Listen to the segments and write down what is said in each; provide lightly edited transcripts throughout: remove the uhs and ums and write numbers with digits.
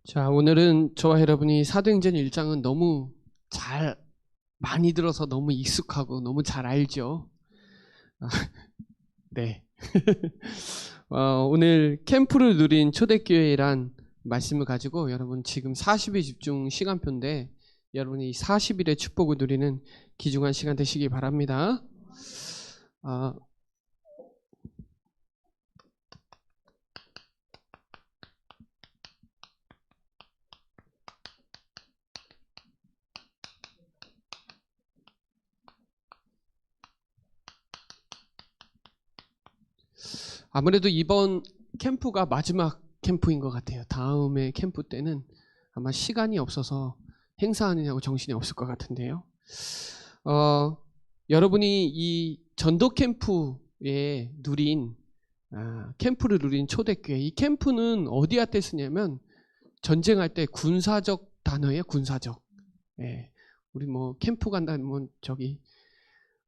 자, 오늘은 저와 여러분이 사도행전 1장은 너무 잘 많이 들어서 너무 익숙하고 너무 잘 알죠. 네. 오늘 캠프를 누린 초대교회란 말씀을 가지고 여러분 지금 40일 집중 시간표인데 여러분이 40일의 축복을 누리는 귀중한 시간 되시기 바랍니다. 아무래도 이번 캠프가 마지막 캠프인 것 같아요. 다음에 캠프 때는 아마 시간이 없어서 행사하느냐고 정신이 없을 것 같은데요. 여러분이 이 전도 캠프에 누린 캠프를 누린 초대교회, 이 캠프는 어디에 때 쓰냐면 전쟁할 때 군사적 단어예요. 군사적. 예. 우리 뭐 캠프 간다면 저기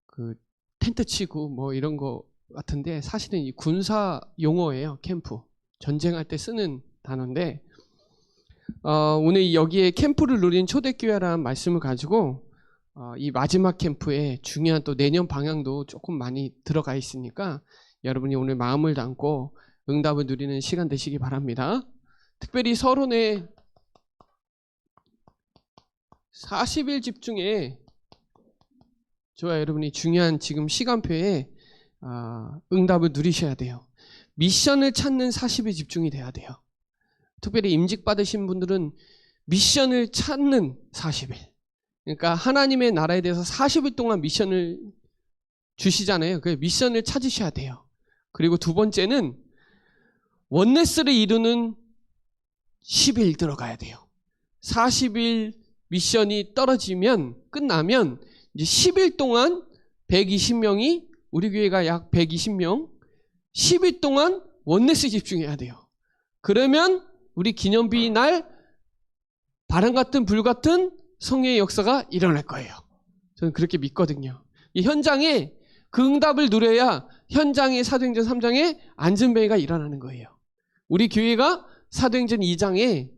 그 텐트 치고 뭐 이런 거 같은데 사실은 이 군사 용어예요. 캠프. 전쟁할 때 쓰는 단어인데 오늘 여기에 캠프를 누린 초대교회라는 말씀을 가지고 이 마지막 캠프에 중요한 또 내년 방향도 조금 많이 들어가 있으니까 여러분이 오늘 마음을 담고 응답을 누리는 시간 되시기 바랍니다. 특별히 서론에 40일 집중에 저와 여러분이 중요한 지금 시간표에 응답을 누리셔야 돼요. 미션을 찾는 40일 집중이 돼야 돼요. 특별히 임직 받으신 분들은 미션을 찾는 40일. 그러니까 하나님의 나라에 대해서 40일 동안 미션을 주시잖아요. 그 미션을 찾으셔야 돼요. 그리고 두 번째는 원네스를 이루는 10일 들어가야 돼요. 40일 미션이 떨어지면 끝나면 이제 10일 동안 120명이 우리 교회가 약 120명 10일 동안 원네스 집중해야 돼요. 그러면 우리 기념비 날 바람 같은 불 같은 성령의 역사가 일어날 거예요. 저는 그렇게 믿거든요. 이 현장에 그 응답을 누려야 현장의 사도행전 3장에 안전배회가 일어나는 거예요. 우리 교회가 사도행전 2장에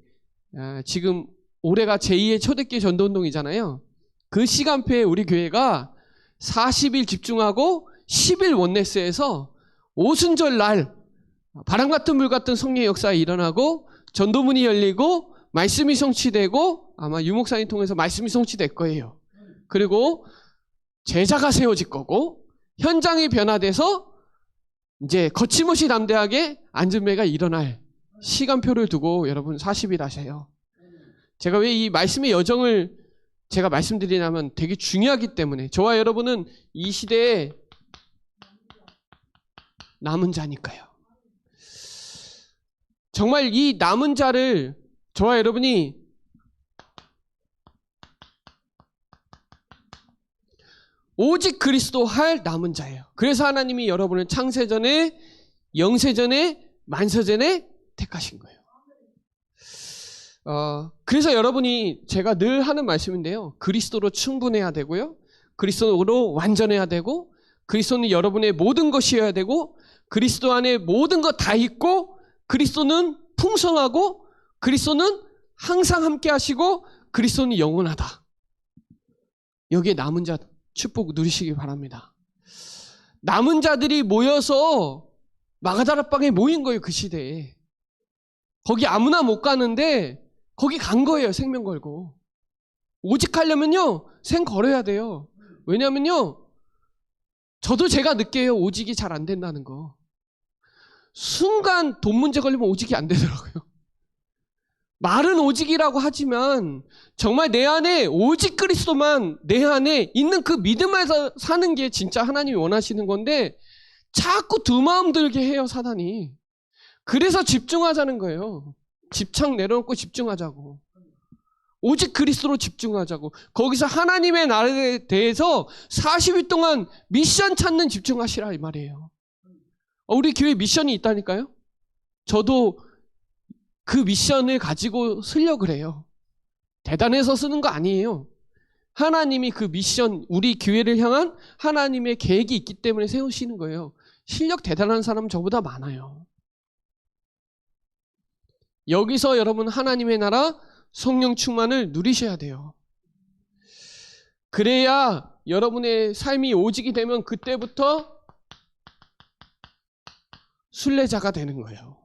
지금 올해가 제2의 초대교회 전도운동이잖아요. 그 시간표에 우리 교회가 40일 집중하고 10일 원네스에서 오순절 날 바람 같은 물 같은 성령의 역사가 일어나고 전도문이 열리고 말씀이 성취되고 아마 유목사님 통해서 말씀이 성취될 거예요. 그리고 제자가 세워질 거고 현장이 변화돼서 이제 거침없이 담대하게 안전배가 일어날 시간표를 두고 여러분 40일 하세요. 제가 왜 이 말씀의 여정을 제가 말씀드리냐면 되게 중요하기 때문에 저와 여러분은 이 시대에 남은 자니까요. 정말 이 남은 자를 저와 여러분이 오직 그리스도 할 남은 자예요. 그래서 하나님이 여러분을 창세전에 영세전에 만세전에 택하신 거예요. 그래서 여러분이 제가 늘 하는 말씀인데요. 그리스도로 충분해야 되고요. 그리스도로 완전해야 되고 그리스도는 여러분의 모든 것이어야 되고 그리스도 안에 모든 것 다 있고 그리스도는 풍성하고 그리스도는 항상 함께 하시고 그리스도는 영원하다. 여기에 남은 자 축복 누리시기 바랍니다. 남은 자들이 모여서 마가다락방에 모인 거예요. 그 시대에. 거기 아무나 못 가는데 거기 간 거예요. 생명 걸고. 오직 하려면요. 생 걸어야 돼요. 왜냐면요. 저도 제가 느껴요. 오직이 잘 안 된다는 거. 순간 돈 문제 걸리면 오직이 안 되더라고요. 말은 오직이라고 하지만 정말 내 안에 오직 그리스도만 내 안에 있는 그 믿음에서 사는 게 진짜 하나님이 원하시는 건데 자꾸 두 마음 들게 해요. 사단이. 그래서 집중하자는 거예요. 집착 내려놓고 집중하자고. 오직 그리스도로 집중하자고. 거기서 하나님의 나라에 대해서 40일 동안 미션 찾는 집중하시라 이 말이에요. 우리 교회 미션이 있다니까요. 저도 그 미션을 가지고 쓰려고 그래요. 대단해서 쓰는 거 아니에요. 하나님이 그 미션, 우리 교회를 향한 하나님의 계획이 있기 때문에 세우시는 거예요. 실력 대단한 사람 저보다 많아요. 여기서 여러분 하나님의 나라 성령 충만을 누리셔야 돼요. 그래야 여러분의 삶이 오직이 되면 그때부터 순례자가 되는 거예요.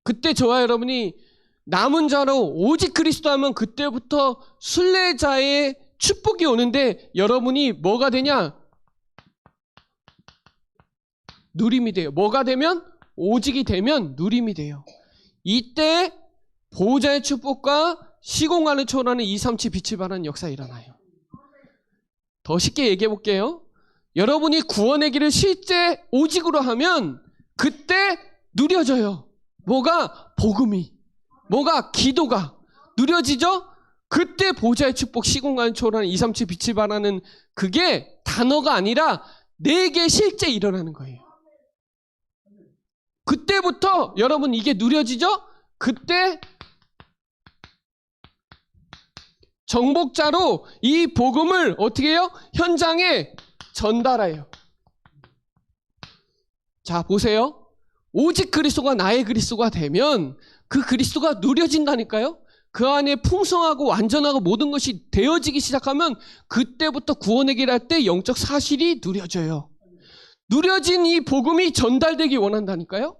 그때 저와 여러분이 남은 자로 오직 그리스도 하면 그때부터 순례자의 축복이 오는데 여러분이 뭐가 되냐? 누림이 돼요. 뭐가 되면? 오직이 되면 누림이 돼요. 이때 보호자의 축복과 시공간을 초월하는 237 빛을 발하는 역사가 일어나요. 더 쉽게 얘기해 볼게요. 여러분이 구원의 길을 실제 오직으로 하면 그때 누려져요. 뭐가? 복음이. 뭐가? 기도가 누려지죠? 그때 보호자의 축복, 시공간을 초월하는 237 빛을 발하는 그게 단어가 아니라 내게 실제 일어나는 거예요. 그때부터 여러분 이게 누려지죠? 그때 정복자로 이 복음을 어떻게 해요? 현장에 전달해요. 자, 보세요. 오직 그리스도가 나의 그리스도가 되면 그 그리스도가 누려진다니까요. 그 안에 풍성하고 완전하고 모든 것이 되어지기 시작하면 그때부터 구원의 길 할 때 영적 사실이 누려져요. 누려진 이 복음이 전달되기 원한다니까요.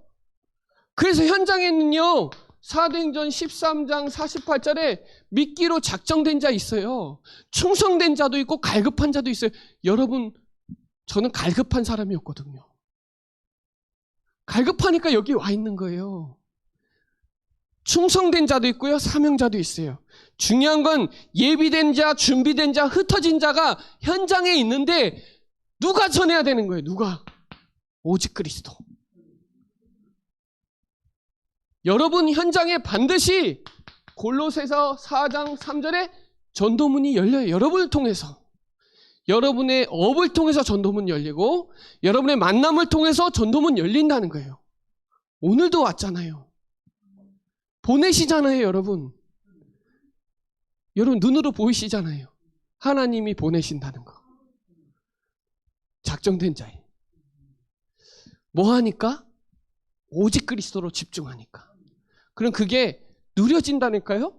그래서 현장에는요, 사도행전 13장 48절에 믿기로 작정된 자 있어요. 충성된 자도 있고 갈급한 자도 있어요. 여러분, 저는 갈급한 사람이었거든요. 갈급하니까 여기 와 있는 거예요. 충성된 자도 있고요, 사명자도 있어요. 중요한 건 예비된 자, 준비된 자, 흩어진 자가 현장에 있는데 누가 전해야 되는 거예요? 누가? 오직 그리스도. 여러분 현장에 반드시 골로새서 4장 3절에 전도문이 열려요. 여러분을 통해서. 여러분의 업을 통해서 전도문 열리고 여러분의 만남을 통해서 전도문 열린다는 거예요. 오늘도 왔잖아요. 보내시잖아요, 여러분. 여러분 눈으로 보이시잖아요. 하나님이 보내신다는 거. 작정된 자예요. 뭐 하니까? 오직 그리스도로 집중하니까. 그럼 그게 누려진다니까요?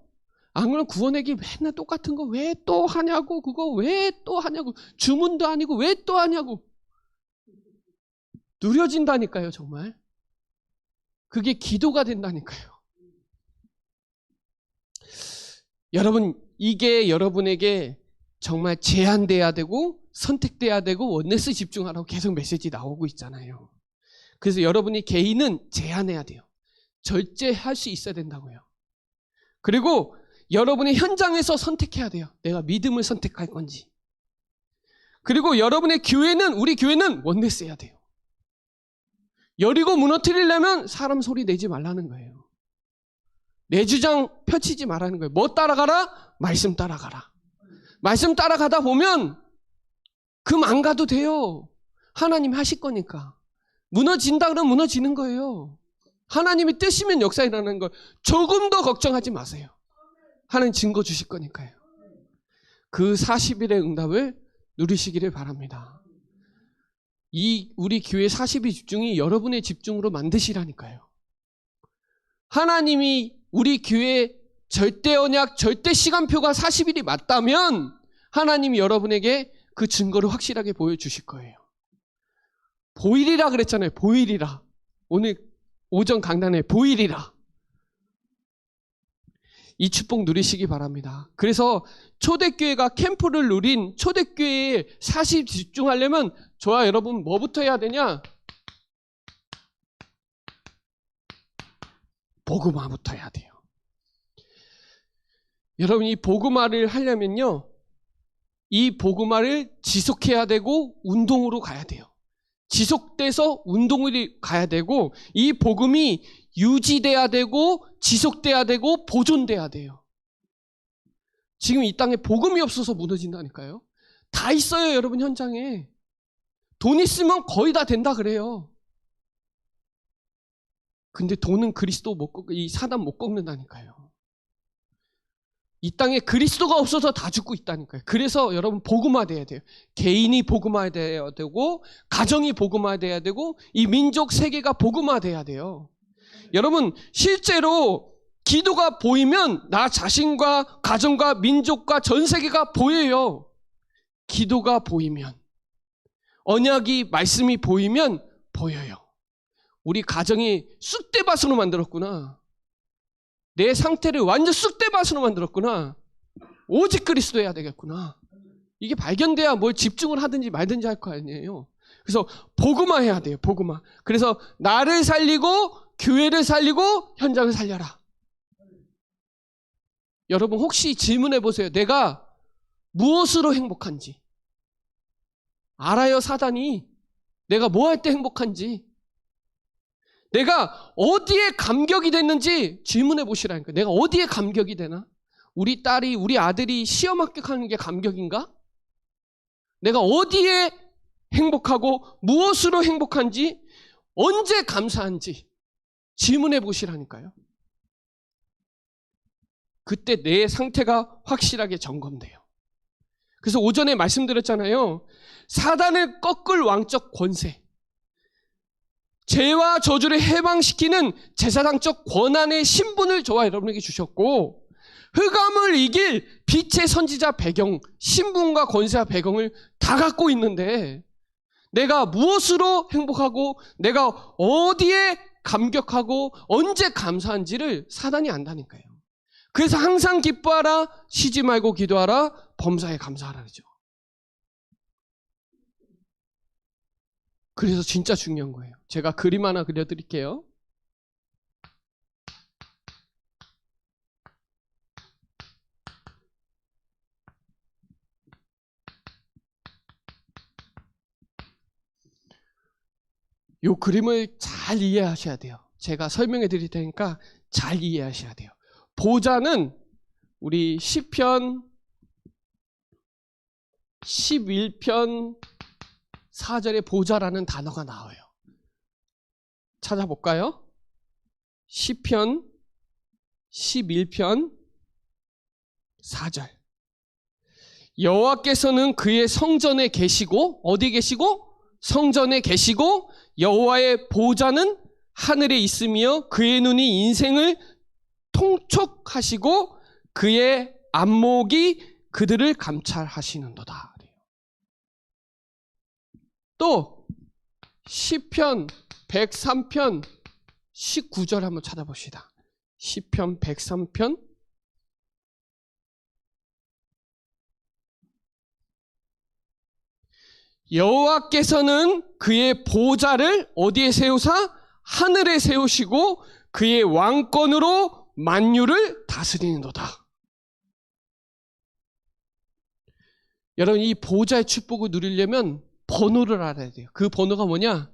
안 그러면 구원의 길 맨날 똑같은 거 왜 또 하냐고, 그거 왜 또 하냐고, 주문도 아니고 왜 또 하냐고. 누려진다니까요, 정말. 그게 기도가 된다니까요. 여러분, 이게 여러분에게 정말 제한돼야 되고 선택돼야 되고 원네스 집중하라고 계속 메시지 나오고 있잖아요. 그래서 여러분이 개인은 제한해야 돼요. 절제할 수 있어야 된다고요. 그리고 여러분이 현장에서 선택해야 돼요. 내가 믿음을 선택할 건지. 그리고 여러분의 교회는, 우리 교회는 원네스 해야 돼요. 여리고 무너뜨리려면 사람 소리 내지 말라는 거예요. 내 주장 펼치지 말라는 거예요. 뭐 따라가라? 말씀 따라가라. 말씀 따라가다 보면 금 안 가도 돼요. 하나님 하실 거니까. 무너진다 그러면 무너지는 거예요. 하나님이 뜨시면 역사 일어나는 거예요. 조금 더 걱정하지 마세요. 하나님 증거 주실 거니까요. 그 40일의 응답을 누리시기를 바랍니다. 이 우리 교회 40일 집중이 여러분의 집중으로 만드시라니까요. 하나님이 우리 교회 절대 언약, 절대 시간표가 40일이 맞다면 하나님이 여러분에게 그 증거를 확실하게 보여주실 거예요. 보일이라 그랬잖아요. 보일이라. 오늘 오전 강단에 보일이라. 이 축복 누리시기 바랍니다. 그래서 초대교회가 캠프를 누린 초대교회에 40일 집중하려면 저와 여러분 뭐부터 해야 되냐? 복음화부터 해야 돼요. 여러분 이 복음화를 하려면요. 이 복음화를 지속해야 되고 운동으로 가야 돼요. 지속돼서 운동으로 가야 되고 이 복음이 유지돼야 되고 지속돼야 되고 보존돼야 돼요. 지금 이 땅에 복음이 없어서 무너진다니까요. 다 있어요, 여러분 현장에. 돈 있으면 거의 다 된다 그래요. 근데 돈은 그리스도 못 꺾고 이 사단 못 꺾는다니까요. 이 땅에 그리스도가 없어서 다 죽고 있다니까요. 그래서 여러분 복음화돼야 돼요. 개인이 복음화돼야 되고 가정이 복음화돼야 되고 이 민족 세계가 복음화돼야 돼요. 여러분, 실제로 기도가 보이면 나 자신과 가정과 민족과 전 세계가 보여요. 기도가 보이면, 언약이, 말씀이 보이면 보여요. 우리 가정이 쑥대밭으로 만들었구나. 내 상태를 완전 쑥대밭으로 만들었구나. 오직 그리스도 해야 되겠구나. 이게 발견돼야 뭘 집중을 하든지 말든지 할 거 아니에요. 그래서 복음화 해야 돼요. 복음화. 그래서 나를 살리고 교회를 살리고 현장을 살려라. 여러분 혹시 질문해 보세요. 내가 무엇으로 행복한지. 알아요, 사단이. 내가 뭐 할 때 행복한지. 내가 어디에 감격이 됐는지 질문해 보시라니까. 내가 어디에 감격이 되나? 우리 딸이, 우리 아들이 시험 합격하는 게 감격인가? 내가 어디에 행복하고 무엇으로 행복한지, 언제 감사한지 질문해 보시라니까요. 그때 내 상태가 확실하게 점검돼요. 그래서 오전에 말씀드렸잖아요. 사단을 꺾을 왕적 권세, 죄와 저주를 해방시키는 제사장적 권한의 신분을 저와 여러분에게 주셨고, 흑암을 이길 빛의 선지자 배경, 신분과 권세와 배경을 다 갖고 있는데, 내가 무엇으로 행복하고 내가 어디에 감격하고 언제 감사한지를 사단이 안다니까요. 그래서 항상 기뻐하라, 쉬지 말고 기도하라, 범사에 감사하라 그러죠. 그래서 진짜 중요한 거예요. 제가 그림 하나 그려드릴게요. 이 그림을 잘 이해하셔야 돼요. 제가 설명해 드릴 테니까 잘 이해하셔야 돼요. 보좌는 우리 시편 11편 4절에 보좌라는 단어가 나와요. 찾아볼까요? 시편 11편 4절. 여호와께서는 그의 성전에 계시고, 어디 계시고? 성전에 계시고, 여호와의 보좌는 하늘에 있으며 그의 눈이 인생을 통촉하시고 그의 안목이 그들을 감찰하시는도다. 또 시편 103편 19절 한번 찾아봅시다. 시편 103편 여호와께서는 그의 보좌를 어디에 세우사? 하늘에 세우시고 그의 왕권으로 만유를 다스리는도다. 여러분, 이 보좌의 축복을 누리려면 번호를 알아야 돼요. 그 번호가 뭐냐?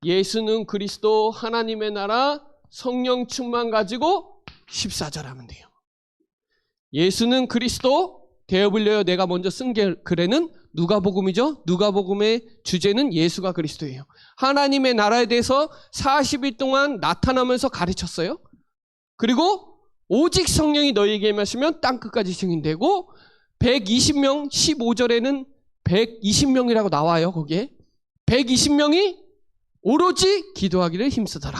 예수는 그리스도, 하나님의 나라, 성령 충만 가지고 14절 하면 돼요. 예수는 그리스도, 대어불려요. 내가 먼저 쓴 글에는 누가복음이죠. 누가복음의 주제는 예수가 그리스도예요. 하나님의 나라에 대해서 40일 동안 나타나면서 가르쳤어요. 그리고 오직 성령이 너희에게 임하시면 땅끝까지 증인되고, 120명, 15절에는 120명이라고 나와요. 거기에 120명이 오로지 기도하기를 힘쓰더라.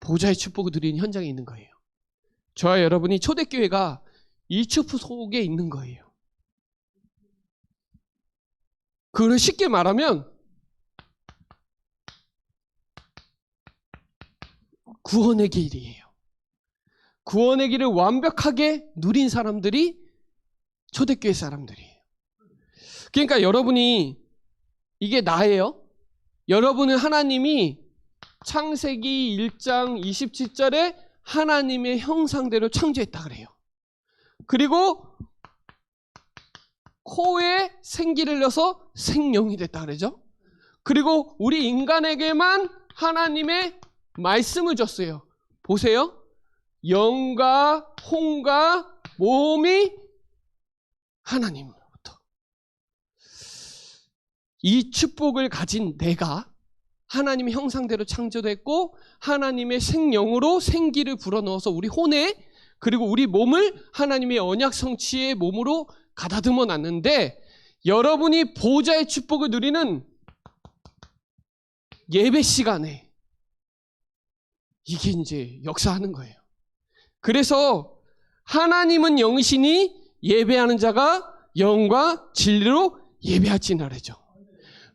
보좌의 축복을 누리는 현장에 있는 거예요. 저와 여러분이 초대교회가 이 축복 속에 있는 거예요. 그걸 쉽게 말하면 구원의 길이에요. 구원의 길을 완벽하게 누린 사람들이 초대교회 사람들이에요. 그러니까 여러분이, 이게 나예요. 여러분은 하나님이 창세기 1장 27절에 하나님의 형상대로 창조했다 그래요. 그리고 코에 생기를 넣어서 생명이 됐다 그러죠. 그리고 우리 인간에게만 하나님의 말씀을 줬어요. 보세요. 영과 혼과 몸이 하나님으로부터. 이 축복을 가진 내가 하나님의 형상대로 창조됐고 하나님의 생명으로 생기를 불어넣어서 우리 혼에, 그리고 우리 몸을 하나님의 언약 성취의 몸으로 가다듬어 놨는데, 여러분이 보좌의 축복을 누리는 예배 시간에 이게 이제 역사하는 거예요. 그래서 하나님은 영이시니 예배하는 자가 영과 진리로 예배할지니라죠.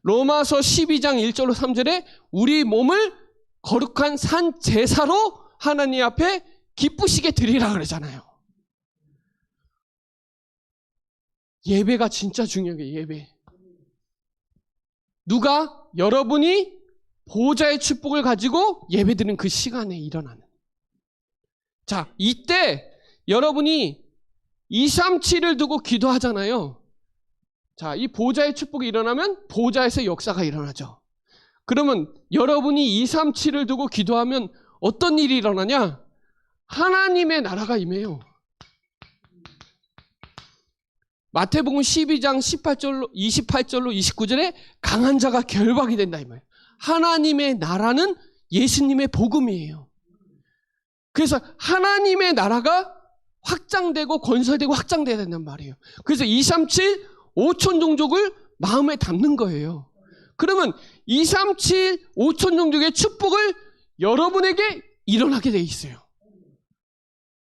로마서 12장 1절로 3절에 우리 몸을 거룩한 산 제사로 하나님 앞에 기쁘시게 드리라 그러잖아요. 예배가 진짜 중요해요. 예배. 누가? 여러분이 보좌의 축복을 가지고 예배드리는 그 시간에 일어나는. 자, 이때 여러분이 237을 두고 기도하잖아요. 자, 이 보좌의 축복이 일어나면 보좌에서 역사가 일어나죠. 그러면 여러분이 237을 두고 기도하면 어떤 일이 일어나냐? 하나님의 나라가 임해요. 마태복음 12장 18절로 28절로 29절에 강한 자가 결박이 된다 이 말이에요. 하나님의 나라는 예수님의 복음이에요. 그래서 하나님의 나라가 확장되고 건설되고 확장돼야 된단 말이에요. 그래서 237 5천 종족을 마음에 담는 거예요. 그러면 237 5천 종족의 축복을 여러분에게 일어나게 돼 있어요.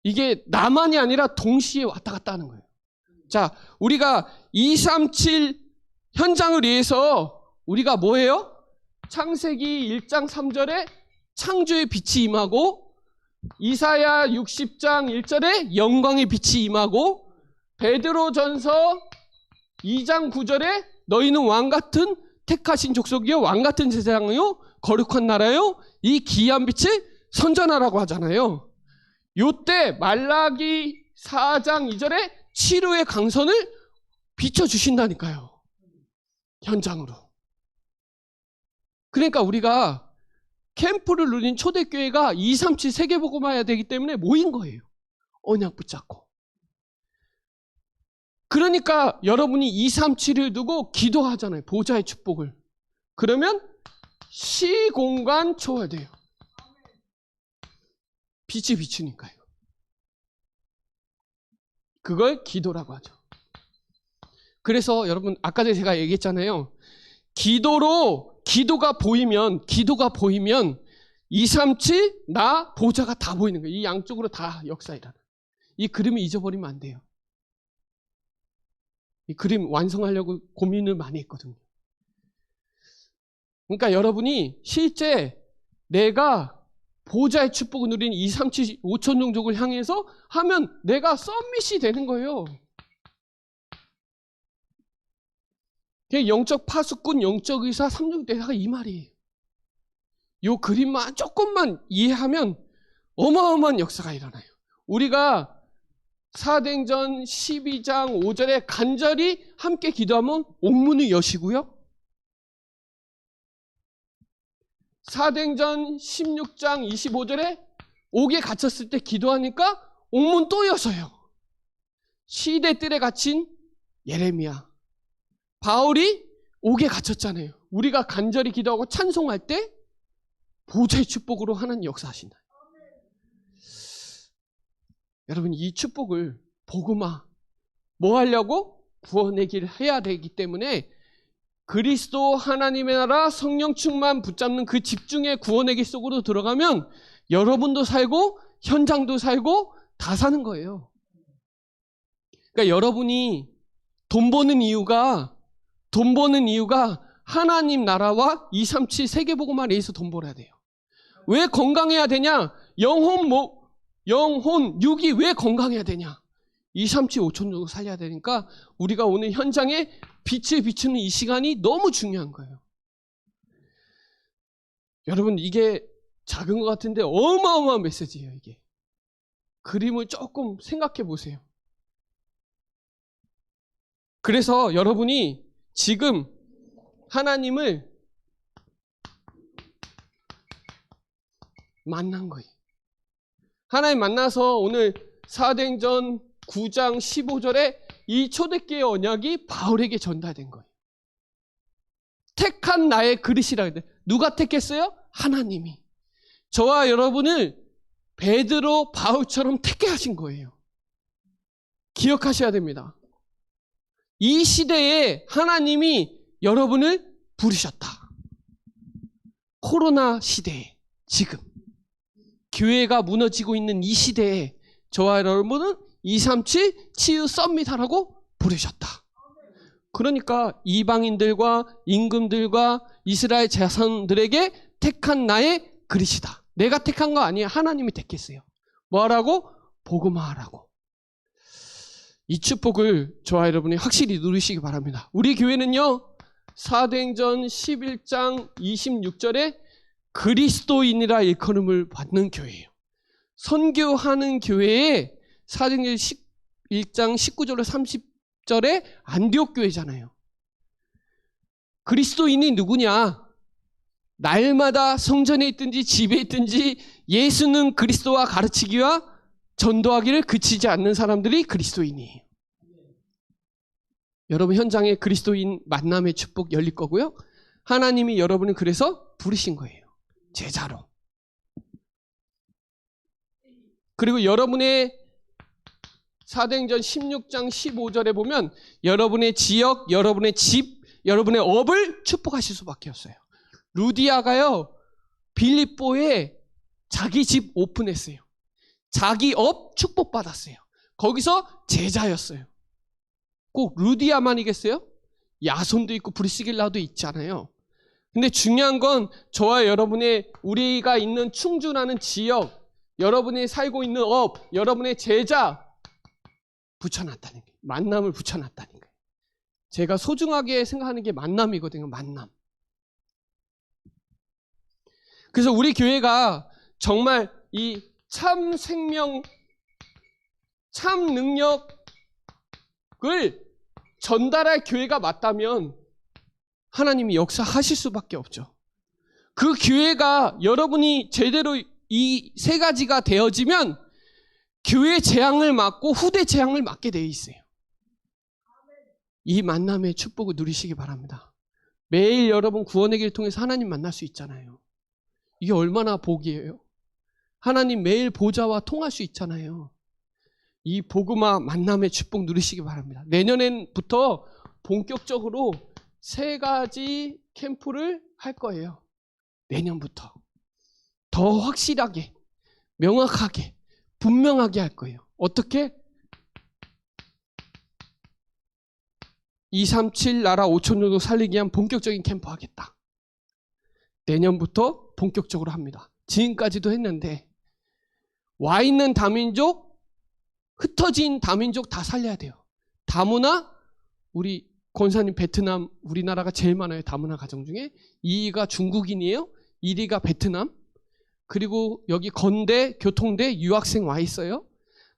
이게 나만이 아니라 동시에 왔다 갔다 하는 거예요. 자, 우리가 237 현장을 위해서 우리가 뭐예요? 창세기 1장 3절에 창조의 빛이 임하고, 이사야 60장 1절에 영광의 빛이 임하고, 베드로전서 2장 9절에 너희는 왕같은 택하신 족속이요 왕같은 제사장이요 거룩한 나라요 이 기이한 빛을 선전하라고 하잖아요. 요때 말라기 4장 2절에 치료의 강선을 비춰주신다니까요. 현장으로. 그러니까 우리가 캠프를 누린 초대교회가 237 세계복음화해야 되기 때문에 모인 거예요. 언약 붙잡고. 그러니까 여러분이 237을 두고 기도하잖아요. 보좌의 축복을. 그러면 시공간 초월돼요. 빛이 비추니까요. 그걸 기도라고 하죠. 그래서 여러분 아까 전에 제가 얘기했잖아요. 기도가 보이면 237 나 보좌가 다 보이는 거예요. 이 양쪽으로 다 역사 일어나. 이 그림을 잊어버리면 안 돼요. 이 그림 완성하려고 고민을 많이 했거든요. 그러니까 여러분이 실제 내가 보좌의 축복을 누린 237 5천 종족을 향해서 하면 내가 썸밋이 되는 거예요. 영적 파수꾼, 영적 의사, 삼종 대사가 이 말이에요. 이 그림만 조금만 이해하면 어마어마한 역사가 일어나요. 우리가 사도행전 12장 5절에 간절히 함께 기도하면 옥문이 여시고요. 사도행전 16장 25절에 옥에 갇혔을 때 기도하니까 옥문 또 여서요. 시대 뜰에 갇힌 예레미야. 바울이 옥에 갇혔잖아요. 우리가 간절히 기도하고 찬송할 때 보좌의 축복으로 하나님 역사하신다. 여러분 이 축복을 복음화 뭐 하려고? 구원의 길 해야 되기 때문에 그리스도 하나님의 나라 성령 충만 붙잡는 그 집중의 구원의 길 속으로 들어가면 여러분도 살고 현장도 살고 다 사는 거예요. 그러니까 여러분이 돈 버는 이유가 하나님 나라와 237 세계복음화를 위해서 돈 벌어야 돼요. 왜 건강해야 되냐? 영혼, 육이 왜 건강해야 되냐? 237 5천 정도 살려야 되니까 우리가 오늘 현장에 빛을 비추는 이 시간이 너무 중요한 거예요. 여러분 이게 작은 것 같은데 어마어마한 메시지예요. 이게 그림을 조금 생각해 보세요. 그래서 여러분이 지금 하나님을 만난 거예요. 하나님 만나서 오늘 사도행전 9장 15절에 이 초대교회 언약이 바울에게 전달된 거예요. 택한 나의 그릇이라 그래. 누가 택했어요? 하나님이. 저와 여러분을 베드로, 바울처럼 택해 하신 거예요. 기억하셔야 됩니다. 이 시대에 하나님이 여러분을 부르셨다. 코로나 시대에 지금 교회가 무너지고 있는 이 시대에 저와 여러분은 237 치유 썸밋하라고 부르셨다. 그러니까 이방인들과 임금들과 이스라엘 자손들에게 택한 나의 그릇이다. 내가 택한 거 아니에요. 하나님이 택했어요. 뭐하라고? 복음화하라고. 이 축복을 저와 여러분이 확실히 누리시기 바랍니다. 우리 교회는요, 사도행전 11장 26절에 그리스도인이라 일컬음을 받는 교회예요. 선교하는 교회에 사도행전 11장 19절로 30절에 안디옥 교회잖아요. 그리스도인이 누구냐? 날마다 성전에 있든지 집에 있든지 예수는 그리스도와 가르치기와 전도하기를 그치지 않는 사람들이 그리스도인이에요. 여러분 현장에 그리스도인 만남의 축복 열릴 거고요. 하나님이 여러분을 그래서 부르신 거예요. 제자로. 그리고 여러분의 사도행전 16장 15절에 보면 여러분의 지역, 여러분의 집, 여러분의 업을 축복하실 수밖에 없어요. 루디아가요, 빌립보에 자기 집 오픈했어요. 자기 업 축복받았어요. 거기서 제자였어요. 꼭 루디아만이겠어요? 야손도 있고 브리스길라도 있잖아요. 근데 중요한 건 저와 여러분의 우리가 있는 충주라는 지역, 여러분이 살고 있는 업, 여러분의 제자 붙여놨다는 거예요. 만남을 붙여놨다는 거예요. 제가 소중하게 생각하는 게 만남이거든요. 만남. 그래서 우리 교회가 정말 이 참 생명, 참 능력을 전달할 교회가 맞다면 하나님이 역사하실 수밖에 없죠. 그 교회가 여러분이 제대로 이 세 가지가 되어지면 교회 재앙을 막고 후대 재앙을 막게 되어 있어요. 이 만남의 축복을 누리시기 바랍니다. 매일 여러분 구원의 길을 통해서 하나님 만날 수 있잖아요. 이게 얼마나 복이에요. 하나님 매일 보좌와 통할 수 있잖아요. 이 복음화 만남의 축복 누리시기 바랍니다. 내년부터 본격적으로 3가지 캠프를 할 거예요. 내년부터. 더 확실하게, 명확하게, 분명하게 할 거예요. 어떻게? 237 나라 5천 정도 살리기 위한 본격적인 캠프 하겠다. 내년부터 본격적으로 합니다. 지금까지도 했는데 와 있는 다민족, 흩어진 다민족 다 살려야 돼요. 다문화, 우리 권사님 베트남, 우리나라가 제일 많아요. 다문화 가정 중에. 2위가 중국인이에요. 1위가 베트남. 그리고 여기 건대, 교통대 유학생 와 있어요.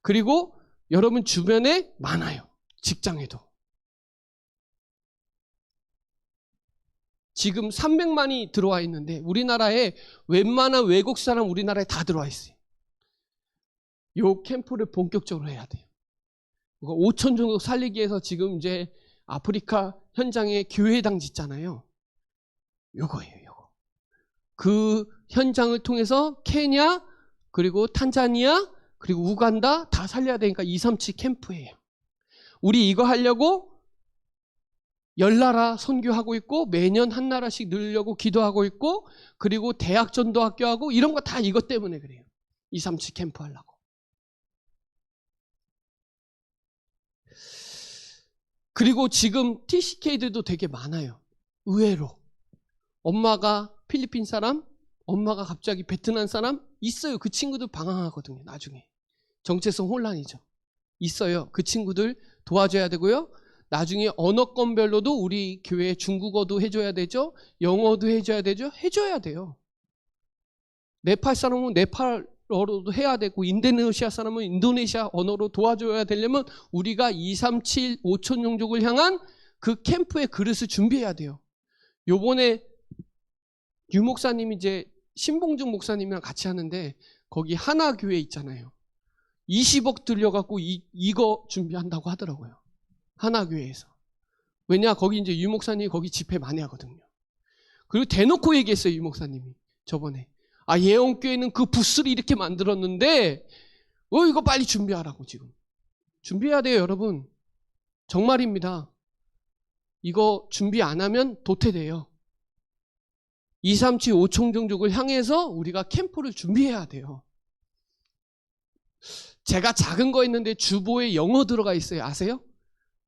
그리고 여러분 주변에 많아요. 직장에도. 지금 300만이 들어와 있는데 우리나라에 웬만한 외국 사람 우리나라에 다 들어와 있어요. 요 캠프를 본격적으로 해야 돼요. 5천 정도 살리기 위해서 지금 이제 아프리카 현장에 교회당 짓잖아요. 요거예요, 요거. 그 현장을 통해서 케냐, 그리고 탄자니아, 그리고 우간다 다 살려야 되니까 237 캠프예요. 우리 이거 하려고 10나라 선교하고 있고 매년 한 나라씩 늘려고 기도하고 있고 그리고 대학 전도학교 하고 이런 거 다 이것 때문에 그래요. 237 캠프 하려고. 그리고 지금 TCK들도 되게 많아요. 의외로. 엄마가 필리핀 사람, 엄마가 갑자기 베트남 사람 있어요. 그 친구들 방황하거든요. 나중에. 정체성 혼란이죠. 있어요. 그 친구들 도와줘야 되고요. 나중에 언어권별로도 우리 교회 중국어도 해줘야 되죠. 영어도 해줘야 되죠. 해줘야 돼요. 네팔 사람은 네팔어로도 해야 되고 인도네시아 사람은 인도네시아 언어로 도와줘야 되려면 우리가 237 5천 종족을 향한 그 캠프의 그릇을 준비해야 돼요. 요번에 유 목사님이 이제 신봉중 목사님이랑 같이 하는데 거기 하나교회 있잖아요. 20억 들여갖고 이거 준비한다고 하더라고요. 하나교회에서. 왜냐? 거기 이제 유 목사님이 거기 집회 많이 하거든요. 그리고 대놓고 얘기했어요. 유 목사님이. 저번에. 예원교회는 그 부스를 이렇게 만들었는데 이거 빨리 준비하라고 지금. 준비해야 돼요, 여러분. 정말입니다. 이거 준비 안 하면 도태돼요. 237 5천 종족을 향해서 우리가 캠프를 준비해야 돼요. 제가 작은 거 있는데 주보에 영어 들어가 있어요. 아세요?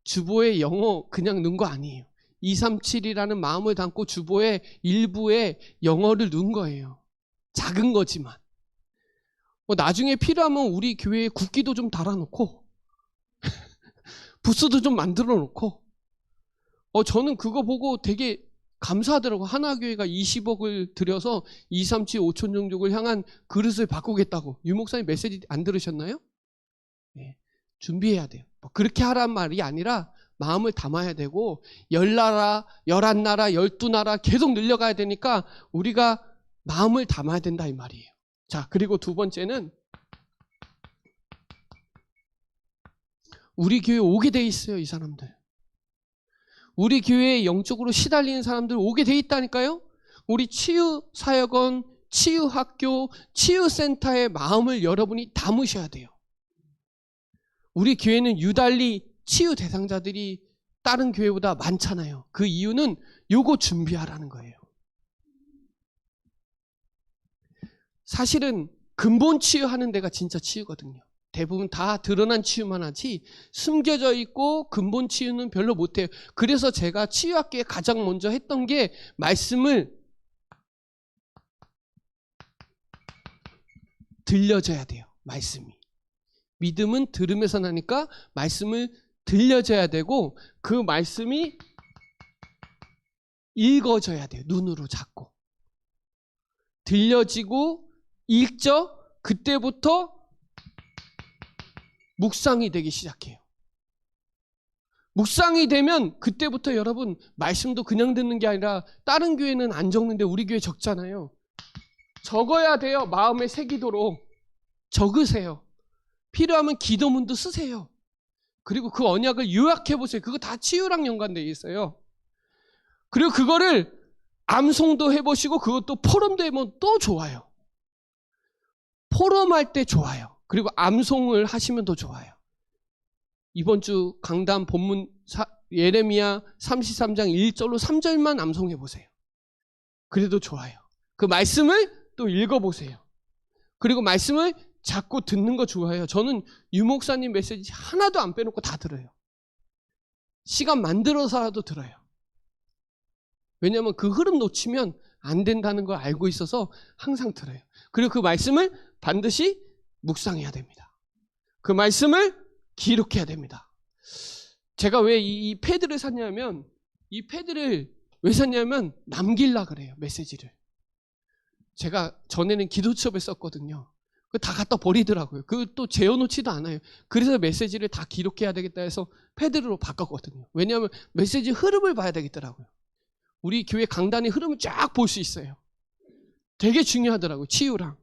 주보에 영어 그냥 넣은 거 아니에요. 237이라는 마음을 담고 주보에 일부에 영어를 넣은 거예요. 작은 거지만. 나중에 필요하면 우리 교회에 국기도 좀 달아놓고 부스도 좀 만들어 놓고 저는 그거 보고 되게 감사하더라고요. 하나교회가 20억을 들여서 237 5천 종족을 향한 그릇을 바꾸겠다고. 유 목사님 메시지 안 들으셨나요? 네, 준비해야 돼요. 그렇게 하란 말이 아니라 마음을 담아야 되고 10나라, 11나라, 12나라 계속 늘려가야 되니까 우리가 마음을 담아야 된다 이 말이에요. 자, 그리고 두 번째는 우리 교회 오게 돼 있어요. 이 사람들. 우리 교회에 영적으로 시달리는 사람들 오게 돼 있다니까요. 우리 치유사역원, 치유학교, 치유센터의 마음을 여러분이 담으셔야 돼요. 우리 교회는 유달리 치유 대상자들이 다른 교회보다 많잖아요. 그 이유는 요거 준비하라는 거예요. 사실은 근본 치유하는 데가 진짜 치유거든요. 대부분 다 드러난 치유만 하지 숨겨져 있고 근본 치유는 별로 못해요. 그래서 제가 치유학교에 가장 먼저 했던 게 말씀을 들려줘야 돼요. 말씀이. 믿음은 들으면서 나니까 말씀을 들려줘야 되고 그 말씀이 읽어져야 돼요. 눈으로 잡고. 들려지고 읽죠? 그때부터 묵상이 되기 시작해요. 묵상이 되면 그때부터 여러분 말씀도 그냥 듣는 게 아니라 다른 교회는 안 적는데 우리 교회 적잖아요. 적어야 돼요. 마음에 새기도록. 적으세요. 필요하면 기도문도 쓰세요. 그리고 그 언약을 요약해 보세요. 그거 다 치유랑 연관되어 있어요. 그리고 그거를 암송도 해보시고 그것도 포럼도 해보면 또 좋아요. 포럼할 때 좋아요. 그리고 암송을 하시면 더 좋아요. 이번 주 강단 본문 예레미야 33장 1절로 3절만 암송해 보세요. 그래도 좋아요. 그 말씀을 또 읽어보세요. 그리고 말씀을 자꾸 듣는 거 좋아해요. 저는 유 목사님 메시지 하나도 안 빼놓고 다 들어요. 시간 만들어서라도 들어요. 왜냐하면 그 흐름 놓치면 안 된다는 걸 알고 있어서 항상 들어요. 그리고 그 말씀을 반드시 묵상해야 됩니다. 그 말씀을 기록해야 됩니다. 제가 왜 이 패드를 샀냐면 이 패드를 왜 샀냐면 남기려고 그래요. 메시지를. 제가 전에는 기도 수업에 썼거든요. 다 갖다 버리더라고요. 그것도 재워놓지도 않아요. 그래서 메시지를 다 기록해야 되겠다 해서 패드로 바꿨거든요. 왜냐하면 메시지 흐름을 봐야 되겠더라고요. 우리 교회 강단의 흐름을 쫙 볼 수 있어요. 되게 중요하더라고요. 치유랑.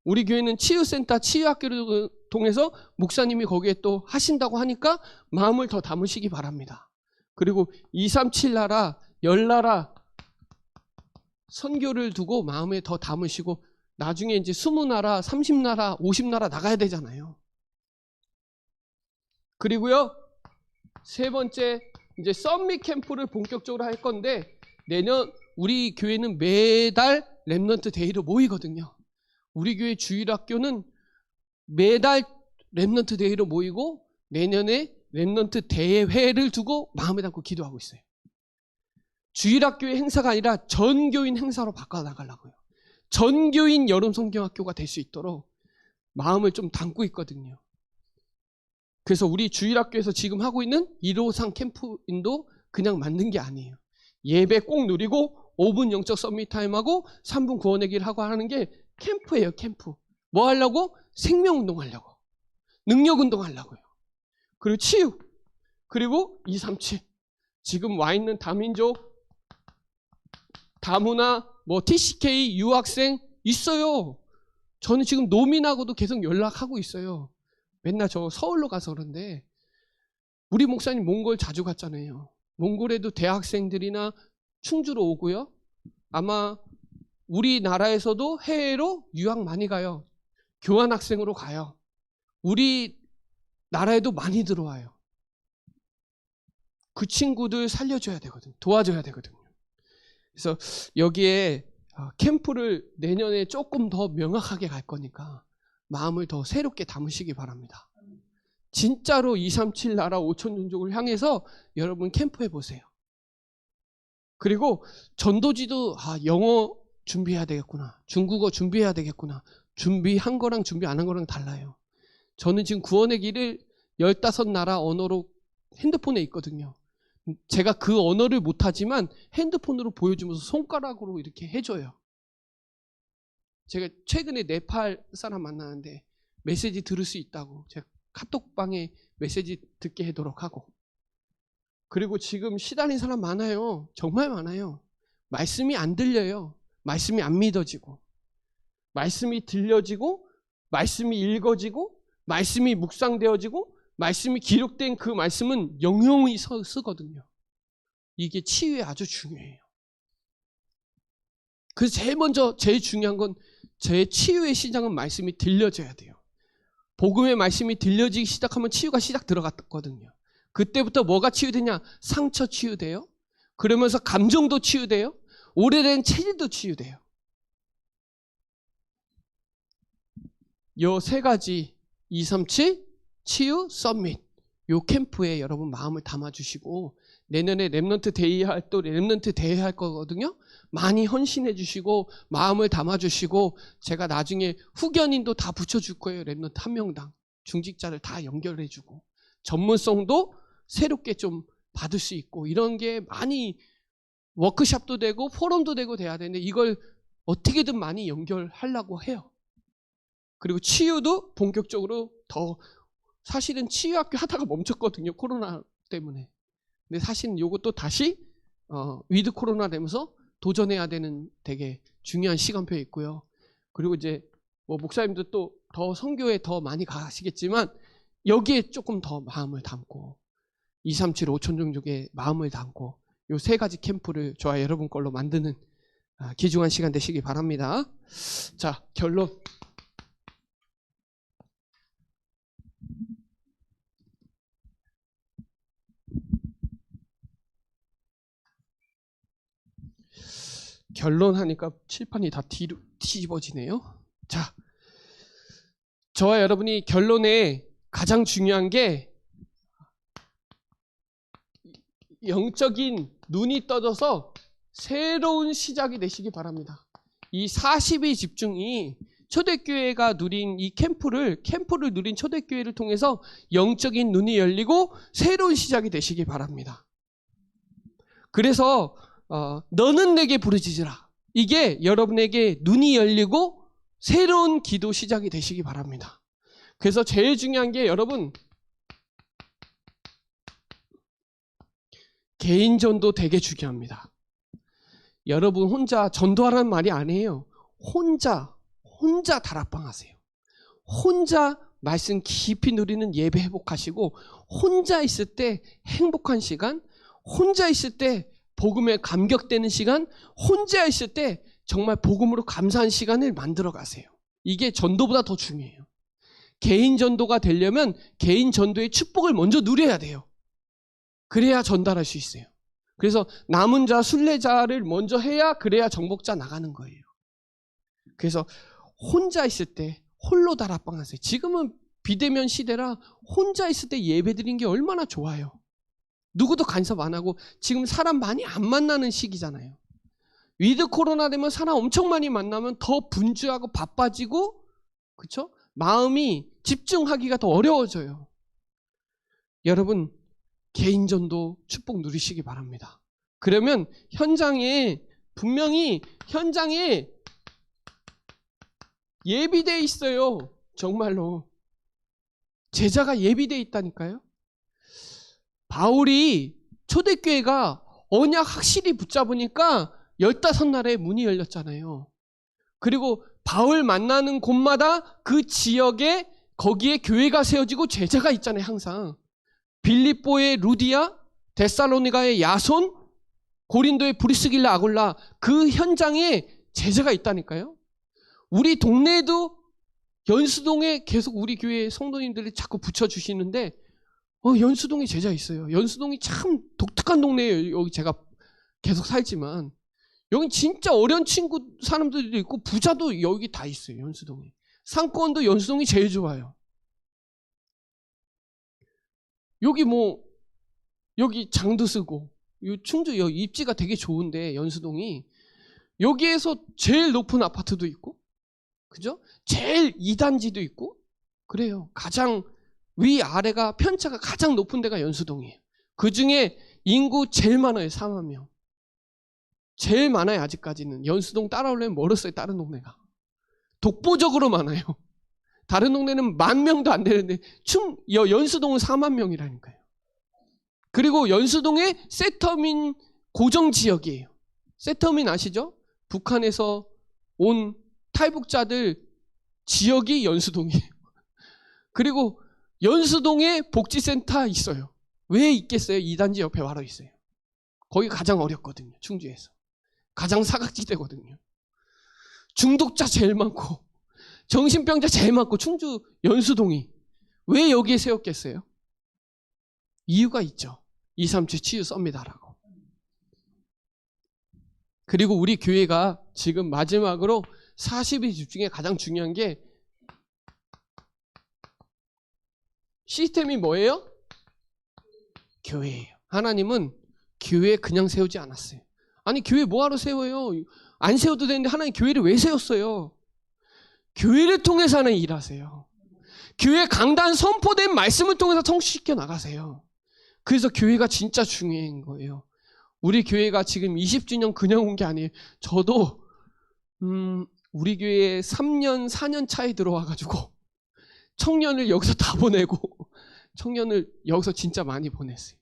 우리 교회는 치유센터, 치유학교를 통해서 목사님이 거기에 또 하신다고 하니까 마음을 더 담으시기 바랍니다. 그리고 237나라, 10나라 선교를 두고 마음에 더 담으시고 나중에 이제 20나라, 30나라, 50나라 나가야 되잖아요. 그리고요, 세 번째, 이제 썸밋 캠프를 본격적으로 할 건데 내년 우리 교회는 매달 렘넌트 데이로 모이거든요. 우리 교회 주일학교는 매달 렘넌트 데이로 모이고 내년에 렘넌트 대회를 두고 마음에 담고 기도하고 있어요. 주일학교의 행사가 아니라 전교인 행사로 바꿔나가려고요. 전교인 여름 성경학교가 될 수 있도록 마음을 좀 담고 있거든요. 그래서 우리 주일학교에서 지금 하고 있는 1호상 캠프인도 그냥 만든 게 아니에요. 예배 꼭 누리고 5분 영적 서밋 타임하고 3분 구원의 길 하고 하는 게 캠프예요. 캠프. 뭐 하려고? 생명운동 하려고. 능력운동 하려고요. 그리고 치유. 그리고 237. 지금 와 있는 다민족, 다문화, TCK, 유학생 있어요. 저는 지금 노민하고도 계속 연락하고 있어요. 맨날 저 서울로 가서 그런데 우리 목사님 몽골 자주 갔잖아요. 몽골에도 대학생들이나 충주로 오고요. 아마 우리나라에서도 해외로 유학 많이 가요. 교환학생으로 가요. 우리나라에도 많이 들어와요. 그 친구들 살려줘야 되거든요. 도와줘야 되거든요. 그래서 여기에 캠프를 내년에 조금 더 명확하게 갈 거니까 마음을 더 새롭게 담으시기 바랍니다. 진짜로 237 나라 5천 종족을 향해서 여러분 캠프해 보세요. 그리고 전도지도 영어 준비해야 되겠구나, 중국어 준비해야 되겠구나. 준비한 거랑 준비 안 한 거랑 달라요. 저는 지금 구원의 길을 15나라 언어로 핸드폰에 있거든요. 제가 그 언어를 못하지만 핸드폰으로 보여주면서 손가락으로 이렇게 해줘요. 제가 최근에 네팔 사람 만나는데 메시지 들을 수 있다고 제가 카톡방에 메시지 듣게 하도록 하고, 그리고 지금 시달린 사람 많아요. 정말 많아요. 말씀이 안 들려요. 말씀이 안 믿어지고, 말씀이 들려지고, 말씀이 읽어지고, 말씀이 묵상되어지고, 말씀이 기록된 그 말씀은 영영이 쓰거든요. 이게 치유에 아주 중요해요. 그래서 제일 중요한 건 제 치유의 시작은 말씀이 들려져야 돼요. 복음의 말씀이 들려지기 시작하면 치유가 들어갔거든요. 그때부터 뭐가 치유되냐? 상처 치유돼요. 그러면서 감정도 치유돼요. 오래된 체질도 치유돼요. 요 세 가지 237 치유 서밋, 요 캠프에 여러분 마음을 담아주시고, 내년에 렘넌트 데이 할 거거든요. 많이 헌신해 주시고 마음을 담아주시고, 제가 나중에 후견인도 다 붙여줄 거예요. 렘넌트 한 명당 중직자를 다 연결해 주고, 전문성도 새롭게 좀 받을 수 있고, 이런 게 많이 워크숍도 되고 포럼도 되고 돼야 되는데, 이걸 어떻게든 많이 연결하려고 해요. 그리고 치유도 본격적으로 더, 사실은 치유학교 하다가 멈췄거든요. 코로나 때문에. 근데 사실은 이것도 다시 위드 코로나 되면서 도전해야 되는 되게 중요한 시간표에 있고요. 그리고 이제 뭐 목사님도 또 더 선교에 더 많이 가시겠지만, 여기에 조금 더 마음을 담고 237 5천 종족의 마음을 담고 요 세 가지 캠프를 저와 여러분 걸로 만드는 귀중한 시간 되시기 바랍니다. 자, 결론. 결론하니까 칠판이 다 뒤집어지네요. 자, 저와 여러분이 결론에 가장 중요한 게 영적인 눈이 떠져서 새로운 시작이 되시기 바랍니다. 이 40의 집중이 초대교회가 누린 이 캠프를 누린 초대교회를 통해서 영적인 눈이 열리고 새로운 시작이 되시기 바랍니다. 그래서 너는 내게 부르짖으라, 이게 여러분에게 눈이 열리고 새로운 기도 시작이 되시기 바랍니다. 그래서 제일 중요한 게, 여러분 개인 전도 되게 중요합니다. 여러분 혼자 전도하라는 말이 아니에요. 혼자 다락방 하세요. 혼자 말씀 깊이 누리는 예배 회복하시고, 혼자 있을 때 행복한 시간, 혼자 있을 때 복음에 감격되는 시간, 혼자 있을 때 정말 복음으로 감사한 시간을 만들어 가세요. 이게 전도보다 더 중요해요. 개인 전도가 되려면 개인 전도의 축복을 먼저 누려야 돼요. 그래야 전달할 수 있어요. 그래서 남은 자, 순례자를 먼저 해야, 그래야 정복자 나가는 거예요. 그래서 혼자 있을 때 홀로 다락방 하세요. 지금은 비대면 시대라 혼자 있을 때 예배 드린 게 얼마나 좋아요. 누구도 간섭 안 하고, 지금 사람 많이 안 만나는 시기잖아요. 위드 코로나 되면 사람 엄청 많이 만나면 더 분주하고 바빠지고, 그렇죠? 마음이 집중하기가 더 어려워져요. 여러분 개인 전도 축복 누리시기 바랍니다. 그러면 분명히 현장에 예비되어 있어요. 정말로 제자가 예비되어 있다니까요. 바울이 초대교회가 언약 확실히 붙잡으니까 15나라의 문이 열렸잖아요. 그리고 바울 만나는 곳마다 그 지역에 거기에 교회가 세워지고 제자가 있잖아요. 항상 빌립보의 루디아, 데살로니가의 야손, 고린도의 브리스길라 아굴라, 그 현장에 제자가 있다니까요. 우리 동네에도 연수동에 계속 우리 교회 성도님들이 자꾸 붙여주시는데, 연수동에 제자 있어요. 연수동이 참 독특한 동네예요. 여기 제가 계속 살지만 여기 진짜 어려운 친구 사람들도 있고 부자도 여기 다 있어요. 연수동에. 상권도 연수동이 제일 좋아요. 여기 장도 쓰고, 충주 입지가 되게 좋은데, 연수동이. 여기에서 제일 높은 아파트도 있고, 그죠? 제일 2단지도 있고, 그래요. 가장 위아래가 편차가 가장 높은 데가 연수동이에요. 그 중에 인구 제일 많아요. 4만 명. 제일 많아요. 아직까지는. 연수동 따라오려면 멀었어요. 다른 동네가. 독보적으로 많아요. 다른 동네는 10,000명도 안 되는데 연수동은 4만 명이라니까요. 그리고 연수동의 세터민 고정지역이에요. 세터민 아시죠? 북한에서 온 탈북자들 지역이 연수동이에요. 그리고 연수동에 복지센터 있어요. 왜 있겠어요? 2단지 옆에 바로 있어요. 거기 가장 어렵거든요. 충주에서. 가장 사각지대거든요. 중독자 제일 많고 정신병자 제일 많고 충주 연수동이. 왜 여기에 세웠겠어요? 이유가 있죠. 237 치유 썹니다라고. 그리고 우리 교회가 지금 마지막으로 40일 집중에 가장 중요한 게 시스템이 뭐예요? 교회예요. 하나님은 교회 그냥 세우지 않았어요. 아니 교회 뭐하러 세워요? 안 세워도 되는데 하나님 교회를 왜 세웠어요? 교회를 통해서 하나님 일하세요. 교회 강단 선포된 말씀을 통해서 성취시켜 나가세요. 그래서 교회가 진짜 중요한 거예요. 우리 교회가 지금 20주년 그냥 온 게 아니에요. 저도 우리 교회에 3년 4년 차에 들어와가지고 청년을 여기서 다 보내고 청년을 여기서 진짜 많이 보냈어요.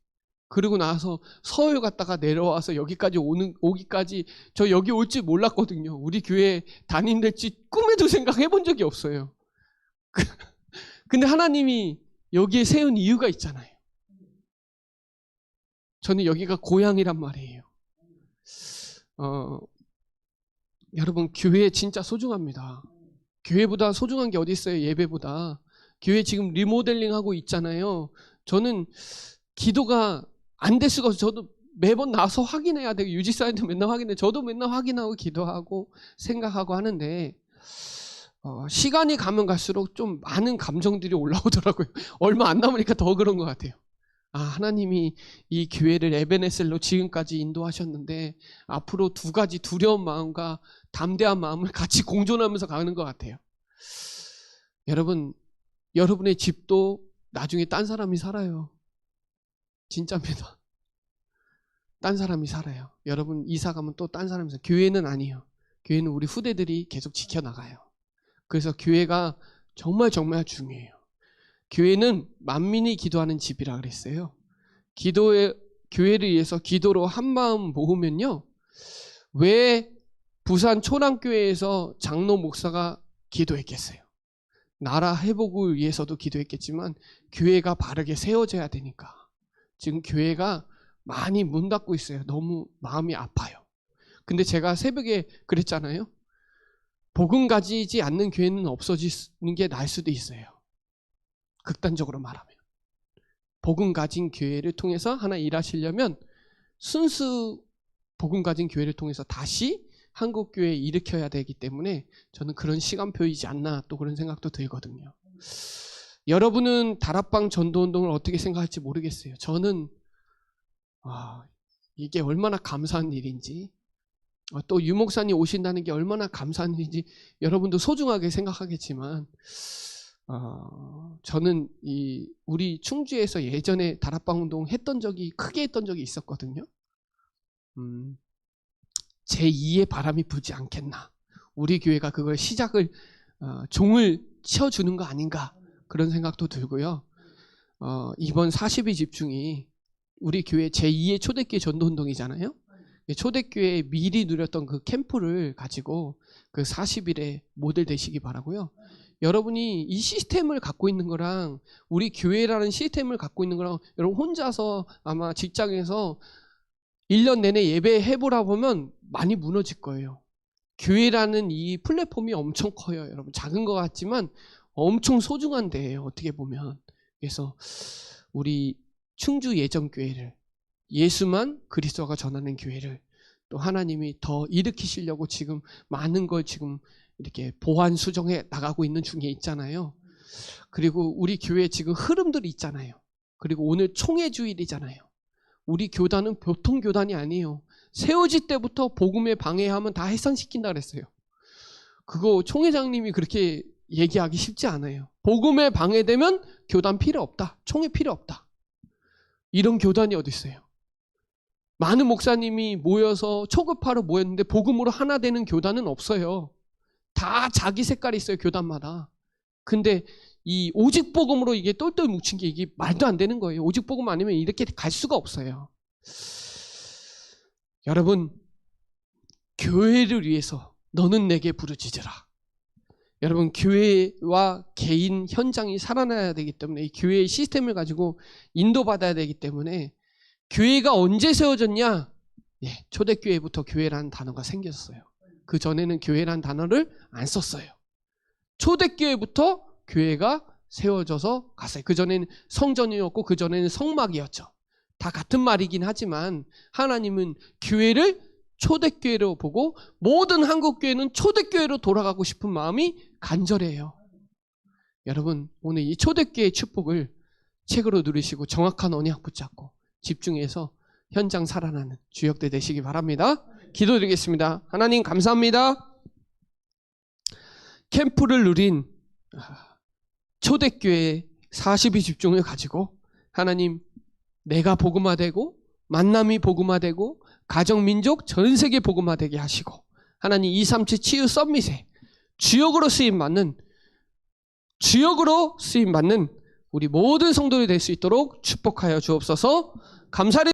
그리고 나서 서울 갔다가 내려와서 여기까지 오기까지 저 여기 올 줄 몰랐거든요. 우리 교회 담임될지 꿈에도 생각해 본 적이 없어요. 근데 하나님이 여기에 세운 이유가 있잖아요. 저는 여기가 고향이란 말이에요. 여러분 교회 진짜 소중합니다. 교회보다 소중한 게 어디 있어요? 예배보다. 교회 지금 리모델링하고 있잖아요. 저는 기도가 안 될 수가 없어요. 저도 매번 나와서 확인해야 되고 유지사님도 맨날 확인해. 저도 맨날 확인하고 기도하고 생각하고 하는데 시간이 가면 갈수록 좀 많은 감정들이 올라오더라고요. 얼마 안 남으니까 더 그런 것 같아요. 하나님이 이 교회를 에베네셀로 지금까지 인도하셨는데 앞으로 두 가지 두려운 마음과 담대한 마음을 같이 공존하면서 가는 것 같아요. 여러분의 집도 나중에 딴 사람이 살아요. 진짜입니다. 딴 사람이 살아요. 여러분 이사 가면 또 딴 사람이 살아요. 교회는 아니에요. 교회는 우리 후대들이 계속 지켜나가요. 그래서 교회가 정말 정말 중요해요. 교회는 만민이 기도하는 집이라 그랬어요. 교회를 위해서 기도로 한마음 모으면요. 왜 부산 초랑교회에서 장로 목사가 기도했겠어요? 나라 회복을 위해서도 기도했겠지만 교회가 바르게 세워져야 되니까. 지금 교회가 많이 문 닫고 있어요. 너무 마음이 아파요. 근데 제가 새벽에 그랬잖아요. 복음 가지지 않는 교회는 없어지는 게 나을 수도 있어요. 극단적으로 말하면. 복음 가진 교회를 통해서 하나 일하시려면 순수 복음 가진 교회를 통해서 다시 한국교회 일으켜야 되기 때문에 저는 그런 시간표이지 않나 또 그런 생각도 들거든요. 여러분은 다락방 전도운동을 어떻게 생각할지 모르겠어요. 저는 이게 얼마나 감사한 일인지 또 유목사님 오신다는 게 얼마나 감사한 일인지 여러분도 소중하게 생각하겠지만 저는 우리 충주에서 예전에 다락방 운동 크게 했던 적이 있었거든요. 제2의 바람이 불지 않겠나. 우리 교회가 그걸 시작을 종을 치워주는 거 아닌가 그런 생각도 들고요. 이번 40일 집중이 우리 교회 제2의 초대교회 전도운동이잖아요. 초대교회에 미리 누렸던 그 캠프를 가지고 그 40일에 모델 되시기 바라고요. 여러분이 이 시스템을 갖고 있는 거랑 우리 교회라는 시스템을 갖고 있는 거랑 여러분 혼자서 아마 직장에서 1년 내내 예배해보라 보면 많이 무너질 거예요. 교회라는 이 플랫폼이 엄청 커요. 여러분 작은 것 같지만 엄청 소중한 데예요. 어떻게 보면. 그래서 우리 충주 예정교회를 예수만 그리스도가 전하는 교회를 또 하나님이 더 일으키시려고 지금 많은 걸 지금 이렇게 보완 수정해 나가고 있는 중에 있잖아요. 그리고 우리 교회 지금 흐름들이 있잖아요. 그리고 오늘 총회주일이잖아요. 우리 교단은 보통 교단이 아니에요. 세워질 때부터 복음에 방해하면 다 해산시킨다 그랬어요. 그거 총회장님이 그렇게 얘기하기 쉽지 않아요. 복음에 방해되면 교단 필요 없다. 총회 필요 없다. 이런 교단이 어디 있어요? 많은 목사님이 모여서 초급파로 모였는데 복음으로 하나 되는 교단은 없어요. 다 자기 색깔이 있어요. 교단마다. 근데 이 오직 복음으로 이게 똘똘 뭉친 게 이게 말도 안 되는 거예요. 오직 복음 아니면 이렇게 갈 수가 없어요. 여러분, 교회를 위해서 너는 내게 부르짖으라. 여러분, 교회와 개인 현장이 살아나야 되기 때문에 이 교회의 시스템을 가지고 인도받아야 되기 때문에 교회가 언제 세워졌냐? 예, 초대교회부터 교회라는 단어가 생겼어요. 그 전에는 교회라는 단어를 안 썼어요. 초대교회부터 교회가 세워져서 갔어요. 그 전에는 성전이었고 그 전에는 성막이었죠. 다 같은 말이긴 하지만 하나님은 교회를 초대교회로 보고 모든 한국교회는 초대교회로 돌아가고 싶은 마음이 간절해요. 여러분, 오늘 이 초대교회의 축복을 책으로 누리시고 정확한 언약 붙잡고 집중해서 현장 살아나는 주역들 되시기 바랍니다. 기도드리겠습니다. 하나님 감사합니다. 캠프를 누린 초대교회 42 집중을 가지고 하나님, 내가 복음화되고 만남이 복음화되고 가정민족 전세계 복음화되게 하시고 하나님 237 치유 썸밋에 주역으로 쓰임받는 우리 모든 성도들이 될 수 있도록 축복하여 주옵소서. 감사를